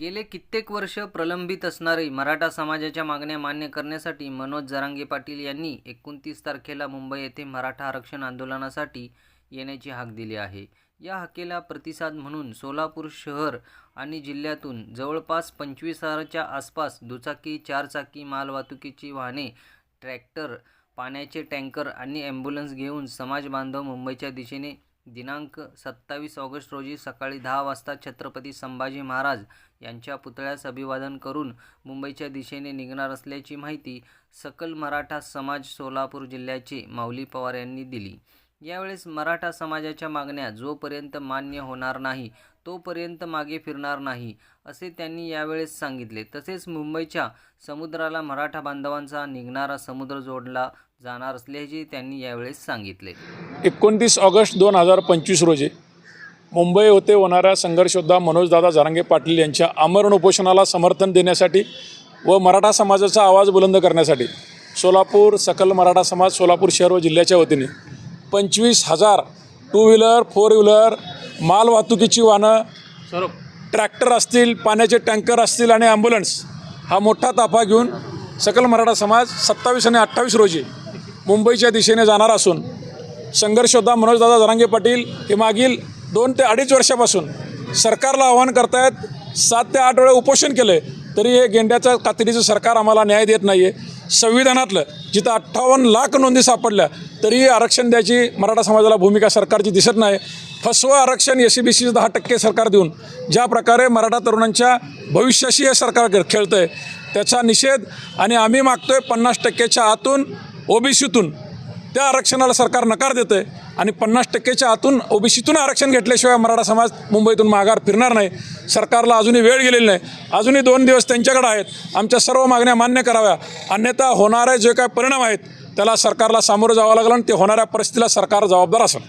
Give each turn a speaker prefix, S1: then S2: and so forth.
S1: गेले कित्येक वर्ष प्रलंबित असणारी मराठा समाजाच्या मागण्या मान्य करण्यासाठी मनोज जरांगे पाटील यांनी 29 तारखेला मुंबई येथे मराठा आरक्षण आंदोलनासाठी येण्याची हाक दिली आहे। या हाकेला प्रतिसाद म्हणून सोलापूर शहर आणि जिल्ह्यातून जवळपास 25,000च्या आसपास दुचाकी, चारचाकी मालवाहतुकीची वाहने, ट्रॅक्टर, पाण्याचे टँकर आणि ॲम्ब्युलन्स घेऊन समाज बांधव मुंबईच्या दिशेने दिनांक 27 ऑगस्ट रोजी सकाळी 10 वाजता छत्रपती संभाजी महाराज यांच्या पुतळ्यास अभिवादन करून मुंबईच्या दिशेने निघणार असल्याची माहिती सकल मराठा समाज सोलापूर जिल्ह्याचे माऊली पवार यांनी दिली। यावेळेस मराठा समाजाच्या मागण्या जोपर्यंत मान्य होणार नाही तोपर्यंत मागे फिरणार नाही असे त्यांनी यावेळेस सांगितले। तसेच मुंबईच्या समुद्राला मराठा बांधवांचा निघणारा समुद्र जोडला जाणार असल्याचे त्यांनी यावेळेस सांगितले।
S2: 29 ऑगस्ट 2025 रोजी मुंबई होते होणाऱ्या संघर्षयोद्धा मनोजदादा जरांगे पाटील यांच्या आमरण उपोषणाला समर्थन देण्यासाठी व मराठा समाजाचा आवाज बुलंद करण्यासाठी सोलापूर सकल मराठा समाज सोलापूर शहर व जिल्ह्याच्या वतीने 25,000 टू व्हीलर, फोर व्हीलर, माल वाहतुकीची वाहनं, ट्रॅक्टर असतील, पाण्याचे टँकर असतील आणि ॲम्ब्युलन्स हा मोठा ताफा घेऊन सकल मराठा समाज 27 आणि 28 रोजी मुंबईच्या दिशेने जाणार असून संघर्षयोद्धा मनोजदादा जरांगे पाटील हे मागील 2 ते 2.5 वर्षापासून सरकारला आवाहन करतायत। 7 ते 8 वेळा उपोषण केलं तरी हे गेंड्याचं कातडीचं सरकार आम्हाला न्याय देत नाही आहे। संविधानातलं जिथं 58 लाख नोंदी सापडल्या तरीही आरक्षण द्यायची मराठा समाजाला भूमिका सरकारची दिसत नाही। फसवं आरक्षण SC-BC 10% सरकार देऊन ज्या प्रकारे मराठा तरुणांच्या भविष्याशी हे सरकार खेळतं आहे त्याचा निषेध आणि आम्ही मागतोय 50%च्या आतून OBCतून त्या आरक्षणाला सरकार नकार देतं आहे आणि 50%च्या आतून OBCतून आरक्षण घेतल्याशिवाय मराठा समाज मुंबईतून माघार फिरणार नाही। सरकारला अजूनही वेळ गेलेली नाही, अजूनही 2 दिवस त्यांच्याकडे आहेत। आमच्या सर्व मागण्या मान्य कराव्या, अन्यथा होणारे जे काय परिणाम आहेत त्याला सरकारला सामोरं जावं लागलं आणि ते होणाऱ्या परिस्थितीला सरकार जबाबदार असेल।